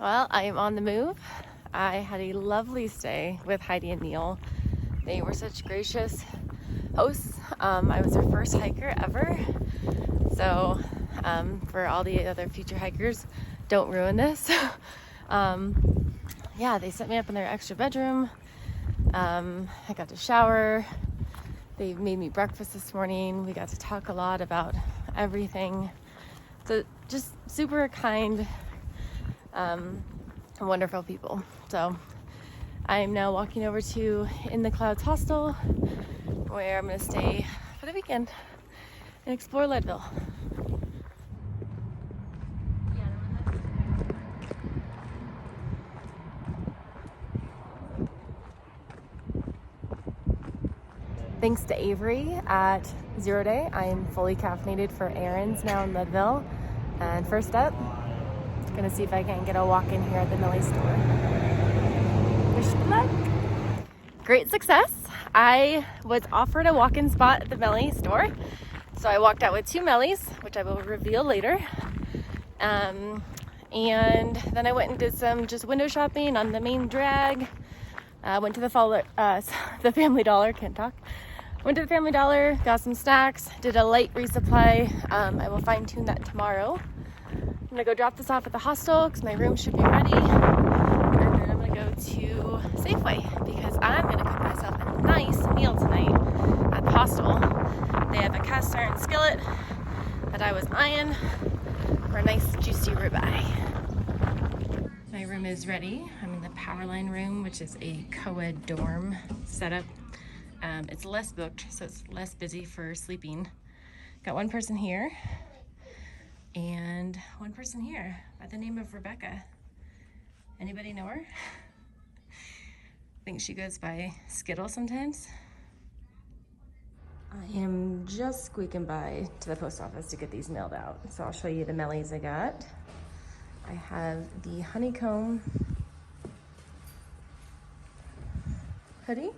Well, I am on the move. I had a lovely stay with Heidi and Neil. They were such gracious hosts. I was their first hiker ever. So for all the other future hikers, don't ruin this. Yeah, they set me up in their extra bedroom. I got to shower. They made me breakfast this morning. We got to talk a lot about everything. So just super kind, wonderful people. So I'm now walking over to In the Clouds Hostel, where I'm going to stay for the weekend and explore Leadville. Thanks to Avery at Zero Day, I am fully caffeinated for Errands now in Leadville. And first up, gonna see if I can get a walk-in here at the Millie store. Wish me luck. Great success. I was offered a walk-in spot at the Millie store, so I walked out with 2 Millies, which I will reveal later. And then I went and did some just window shopping on the main drag. Went to the Family Dollar, can't talk. Went to the Family Dollar, got some snacks, did a light resupply. I will fine tune that tomorrow. I'm gonna go drop this off at the hostel because my room should be ready. And then I'm gonna go to Safeway because I'm gonna cook myself a nice meal tonight at the hostel. They have a cast iron skillet that I was eyeing for a nice juicy ribeye. My room is ready. I'm in the Powerline room, which is a co-ed dorm setup. It's less booked, so it's less busy for sleeping. Got one person here and one person here by the name of Rebecca. Anybody know her? I think she goes by Skittle sometimes. I am just squeaking by to the post office to get these mailed out. So I'll show you the Millies I got. I have the honeycomb hoodie.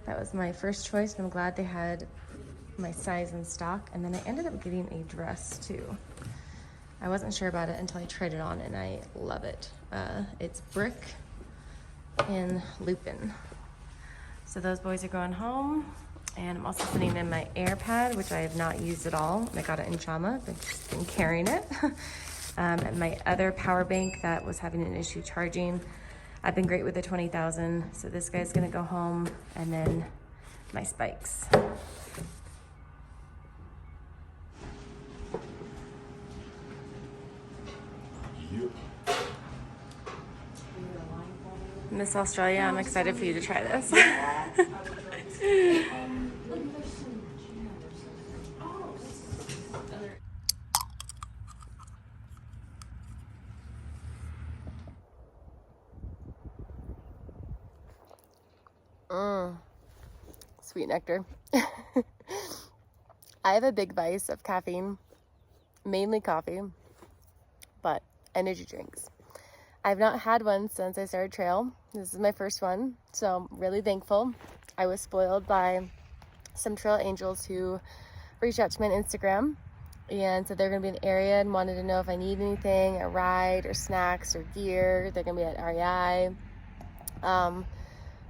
That was my first choice, and I'm glad they had my size in stock. And then I ended up getting a dress too. I wasn't sure about it until I tried it on, and I love it. It's brick and lupin. So those boys are going home, and I'm also sending them my AirPad, which I have not used at all. I got it in Chama, but just been carrying it. And my other power bank that was having an issue charging. I've been great with the 20,000, so this guy's gonna go home, and then my spikes. Miss Australia, I'm excited for you to try this. Sweet nectar. I have a big vice of caffeine, mainly coffee, but energy drinks. I've not had one since I started trail. This is my first one, so I'm really thankful. I was spoiled by some trail angels who reached out to me on Instagram and said they're gonna be in the area and wanted to know if I need anything, a ride or snacks or gear. They're gonna be at REI.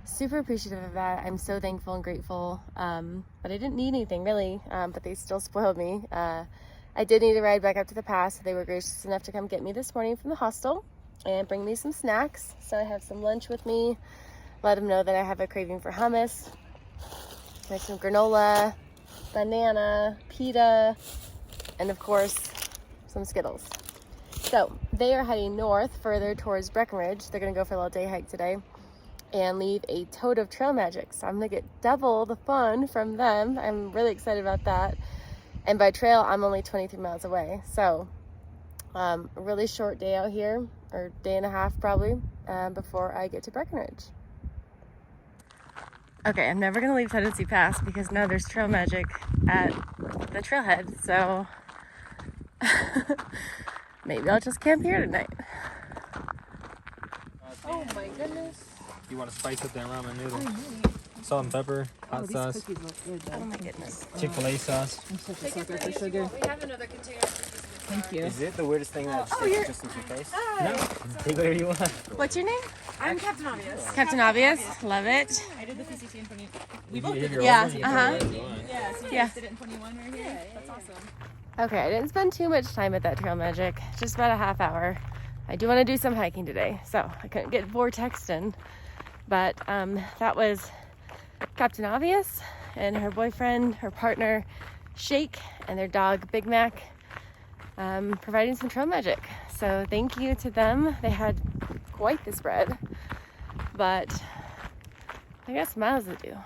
Super appreciative of that. I'm so thankful and grateful. But I didn't need anything really, but they still spoiled me. I did need a ride back up to the pass, so they were gracious enough to come get me this morning from the hostel and bring me some snacks. So I have some lunch with me. Let them know that I have a craving for hummus. I have some granola, banana, pita, and of course, some Skittles. So they are heading north further towards Breckenridge. They're gonna go for a little day hike today and leave a tote of trail magic. So I'm gonna get double the fun from them. I'm really excited about that. And by trail, I'm only 23 miles away. So a really short day out here, or day and a half probably, before I get to Breckenridge. Okay, I'm never gonna leave Tennessee Pass because now there's trail magic at the trailhead. So maybe I'll just camp here tonight. Oh my goodness. You want to spice up that ramen noodle? Salt and pepper, hot sauce. Oh my goodness. Chick-fil-A sauce. I'm such a sucker for sugar. We have another container. Thank you. Is it the weirdest thing that just in your face? No. Take whatever you want. What's your name? I'm Captain Obvious. Captain Obvious. Love it. I did the PCT in 20. We both did your Yeah, own, you can do whatever you want. Yeah, so you Yeah. guys did it in 21 right here? That's awesome. Okay, I didn't spend too much time at that Trail Magic, just about a half hour. I do want to do some hiking today, so I couldn't get vortexed in. But that was Captain Obvious and her boyfriend, her partner, Shake, and their dog, Big Mac, providing some trail magic. So thank you to them. They had quite the spread, but I got some miles to do.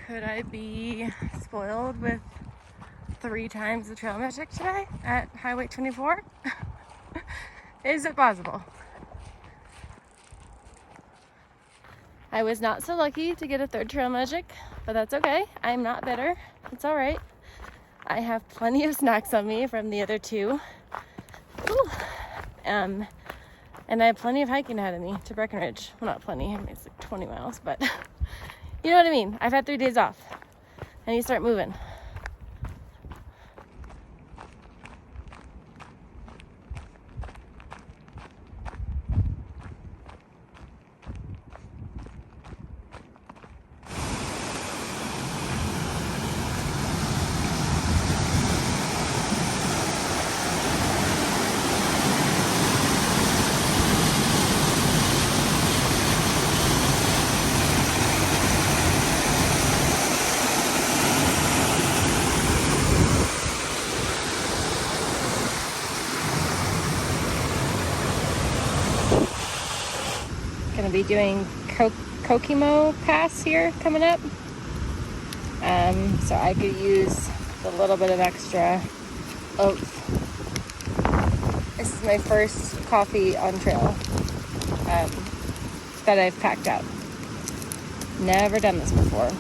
Could I be spoiled with 3 times the trail magic today at Highway 24? Is it possible? I was not so lucky to get a 3rd trail magic, but that's okay. I'm not bitter. It's all right. I have plenty of snacks on me from the other 2. Ooh. And I have plenty of hiking ahead of me to Breckenridge. Well, not plenty. I mean, it's like 20 miles, but you know what I mean. I've had 3 days off. I need to start moving. Gonna be doing Kokomo Pass here coming up. So I could use a little bit of extra oats. This is my first coffee on trail that I've packed out. Never done this before.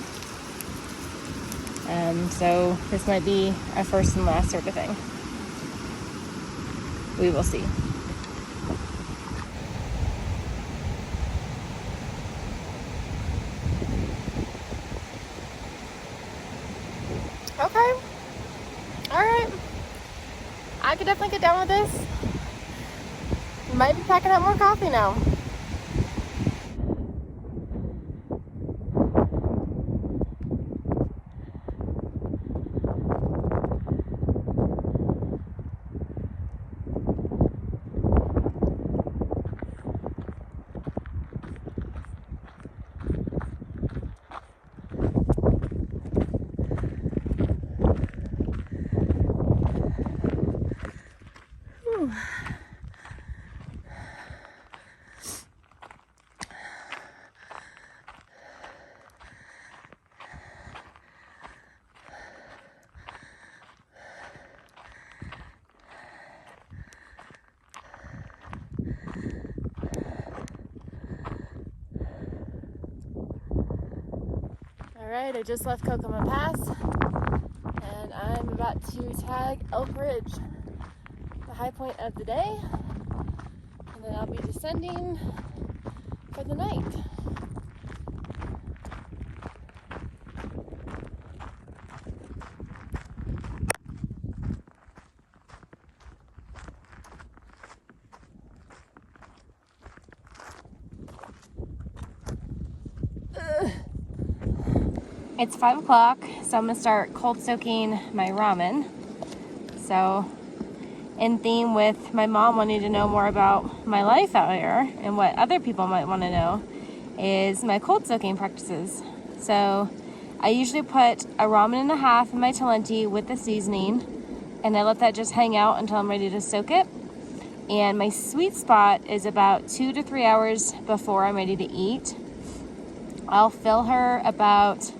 So this might be a first and last sort of thing. We will see. Okay. Alright. I could definitely get down with this. Might be packing up more coffee now. Alright, I just left Kokomo Pass and I'm about to tag Elk Ridge, the high point of the day, and then I'll be descending for the night. It's 5 o'clock, so I'm gonna start cold soaking my ramen. So, in theme with my mom wanting to know more about my life out here and what other people might want to know, is my cold soaking practices. So I usually put a ramen and a half in my Talenti with the seasoning, and I let that just hang out until I'm ready to soak it. And my sweet spot is about 2 to 3 hours before I'm ready to eat. I'll fill her about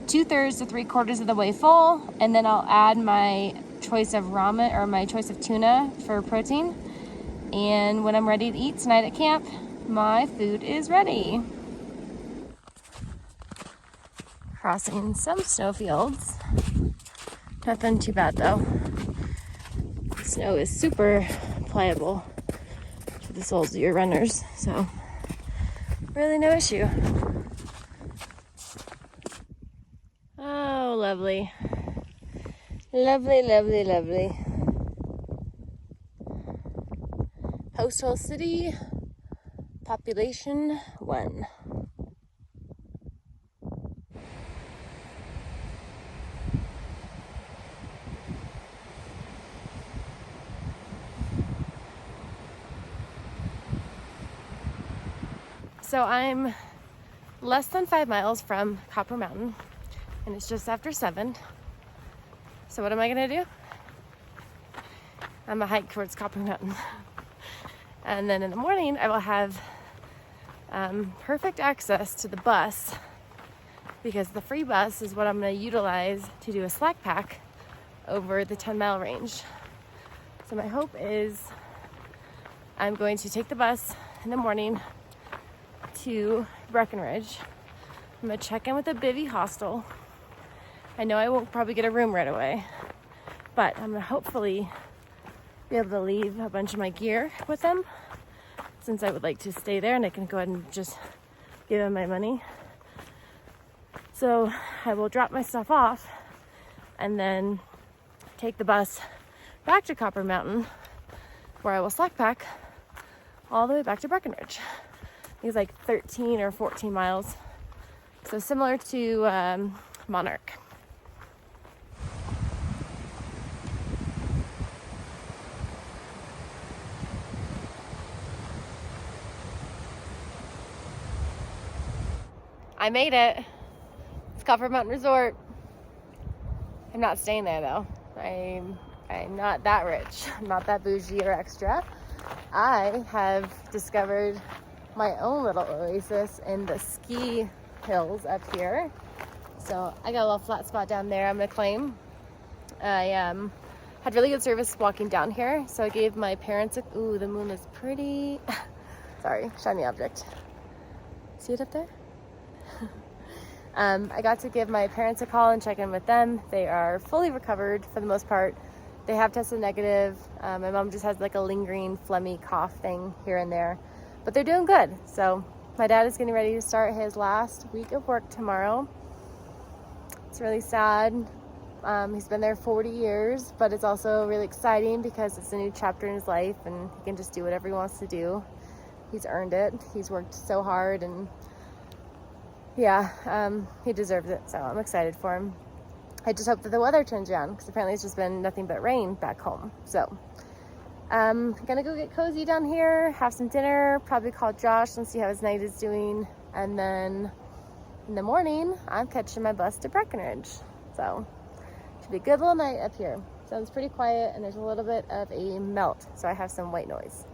2/3 to 3/4 of the way full, and then I'll add my choice of ramen or my choice of tuna for protein. And when I'm ready to eat tonight at camp, my food is ready. Crossing some snowfields. Nothing too bad though. Snow is super pliable for the soles of your runners, so really no issue. Oh, lovely. Lovely, lovely, lovely. Hostel City, population 1. So I'm less than 5 miles from Copper Mountain, and it's just after 7. So what am I gonna do? I'm gonna hike towards Copper Mountain. And then in the morning, I will have perfect access to the bus, because the free bus is what I'm gonna utilize to do a slack pack over the 10-mile range. So my hope is I'm going to take the bus in the morning to Breckenridge. I'm gonna check in with the Bivy Hostel. I know I won't probably get a room right away, but I'm gonna hopefully be able to leave a bunch of my gear with them, since I would like to stay there, and I can go ahead and just give them my money. So I will drop my stuff off and then take the bus back to Copper Mountain, where I will slack pack all the way back to Breckenridge. It's like 13 or 14 miles. So similar to Monarch. I made it. It's Copper Mountain Resort. I'm not staying there though. I'm not that rich. I'm not that bougie or extra. I have discovered my own little oasis in the ski hills up here. So I got a little flat spot down there I'm gonna claim. I had really good service walking down here, so I gave my parents a, ooh, the moon is pretty. Sorry, shiny object. See it up there? I got to give my parents a call and check in with them. They are fully recovered for the most part. They have tested negative. My mom just has like a lingering phlegmy cough thing here and there, but they're doing good. So my dad is getting ready to start his last week of work tomorrow. It's really sad. He's been there 40 years, but it's also really exciting because it's a new chapter in his life and he can just do whatever he wants to do. He's earned it. He's worked so hard, and yeah, he deserves it. So I'm excited for him. I just hope that the weather turns around, because apparently it's just been nothing but rain back home. So I'm gonna go get cozy down here, have some dinner, probably call Josh and see how his night is doing. And then in the morning, I'm catching my bus to Breckenridge. So should be a good little night up here. Sounds pretty quiet, and there's a little bit of a melt, so I have some white noise.